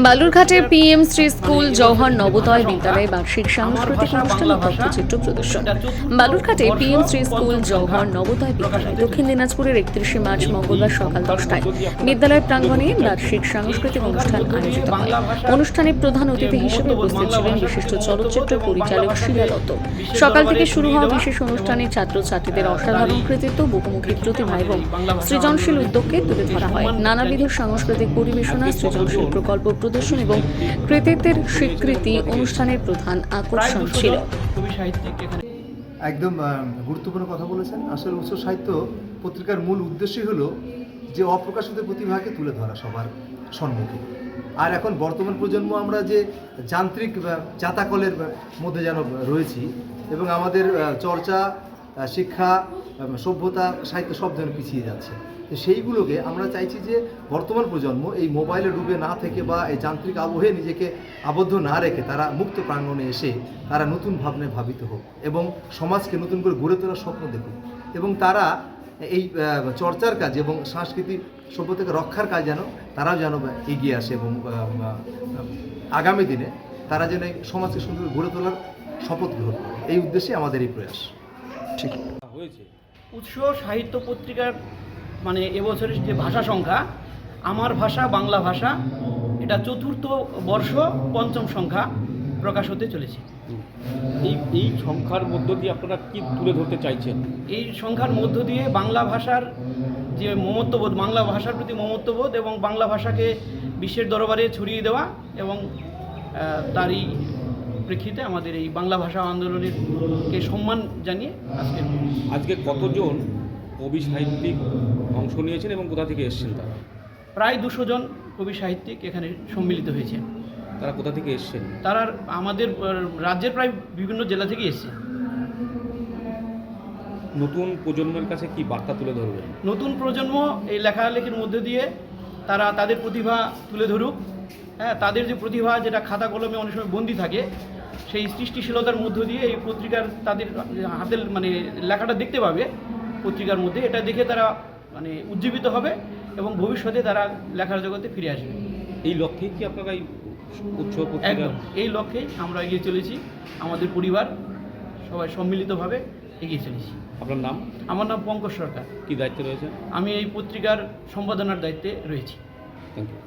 বালুরঘাটের PM Shri school Jawahar Navodaya বিদ্যালয়ে বার্ষিক সাংস্কৃতিক অনুষ্ঠান ও তথ্যচিত্র প্রদর্শন। বালুরঘাটে পিএম শ্রী স্কুল জওহর নবোদয় বিদ্যালয় দক্ষিণ দিনাজপুরের 31 মার্চ মঙ্গলবার সকাল 10টায় বিদ্যালয় প্রাঙ্গণে বার্ষিক সাংস্কৃতিক অনুষ্ঠান আয়োজিত হয়। অনুষ্ঠানে প্রধান অতিথি হিসেবে উপস্থিত ছিলেন বিশিষ্ট চলচ্চিত্র পরিচালক শিলা দত্ত। সকাল থেকে শুরু হওয়া বিশেষ অনুষ্ঠানে ছাত্রছাত্রীদের অসাধারণ কৃতিত্ব, বহুমুখী প্রতিভা এবং সৃজনশীল উদ্যোগকে তুলে ধরা হয়। নানাবিধ সাংস্কৃতিক পরিবেশনা, সৃজনশীল প্রকল্প প্রদর্শন এবং কৃতিত্বের স্বীকৃতি অনুষ্ঠানের প্রধান আকর্ষণ ছিল। একদম গুরুত্বপূর্ণ কথা বলেছেন। আসলে উৎস সাহিত্য পত্রিকার মূল উদ্দেশ্যই হলো যে অপ্রকাশিত প্রতিভাকে তুলে ধরা সবার সম্মুখে। আর এখন বর্তমান প্রজন্ম আমরা যে যান্ত্রিক জাতাকলের মধ্যে যেন রয়েছি এবং আমাদের চর্চা, শিক্ষা, সভ্যতা, সাহিত্য সব যেন পিছিয়ে যাচ্ছে। তো সেইগুলোকে আমরা চাইছি যে বর্তমান প্রজন্ম এই মোবাইলে ডুবে না থেকে বা এই যান্ত্রিক আবহে নিজেকে আবদ্ধ না রেখে তারা মুক্ত প্রাঙ্গণে এসে তারা নতুন ভাবনায় ভাবিত হোক এবং সমাজকে নতুন করে গড়ে তোলার স্বপ্ন দেখুক এবং তারা এই চর্চার কাজ এবং সাংস্কৃতিক সভ্যতাকে রক্ষার কাজ যেন তারাও যেন এগিয়ে আসে এবং আগামী দিনে তারা যেন এই সমাজকে সুন্দর গড়ে তোলার শপথ গ্রহণ করে। এই উদ্দেশ্যে আমাদের এই প্রয়াস। ঠিক হয়েছে। উৎস সাহিত্য পত্রিকার মানে এবছরের যে ভাষা সংখ্যা, আমার ভাষা বাংলা ভাষা, এটা 4র্থ বর্ষ 5ম সংখ্যা প্রকাশ হতে চলেছে। এই সংখ্যার মধ্য দিয়ে আপনারা কি তুলে ধরতে চাইছেন? এই সংখ্যার মধ্য দিয়ে বাংলা ভাষার যে মমত্ববোধ, বাংলা ভাষার প্রতি মমত্ববোধ এবং বাংলা ভাষাকে বিশ্বের দরবারে ছড়িয়ে দেওয়া এবং তারই প্রেক্ষিতে আমাদের এই বাংলা ভাষা আন্দোলনকে সম্মান জানিয়ে আজকে কতজন কবি সাহিত্যিক অংশ নিয়েছেন এবং কোথা থেকে এসেছেন তারা? প্রায় 200 জন কবি সাহিত্যিক এখানে সম্মিলিত হয়েছেন। তারা কোথা থেকে এসেছেন? তারা আমাদের রাজ্যের প্রায় বিভিন্ন জেলা থেকে এসেছে। নতুন প্রজন্মের কাছে কি বার্তা তুলে ধরবেন? নতুন প্রজন্ম এই লেখালেখির মধ্যে দিয়ে তারা তাদের প্রতিভা তুলে ধরুক। হ্যাঁ, তাদের যে প্রতিভা যেটা খাতা কলমে অনেক সময় বন্দী থাকে, সেই সৃষ্টিশীলতার মধ্য দিয়ে এই পত্রিকার তাদের হাতের মানে লেখাটা দেখতে পাবে পত্রিকার মধ্যে। এটা দেখে তারা মানে উজ্জীবিত হবে এবং ভবিষ্যতে তারা লেখার জগতে ফিরে আসবে। এই লক্ষ্যেই কি আপনারা এই উৎস একদম এই লক্ষ্যেই আমরা এগিয়ে চলেছি। আমাদের পরিবার সবাই সম্মিলিতভাবে এগিয়ে চলেছি। আপনার নাম? আমার নাম পঙ্কজ সরকার। কি দায়িত্বে রয়েছে? আমি এই পত্রিকার সম্পাদনার দায়িত্বে রয়েছি। Thank you.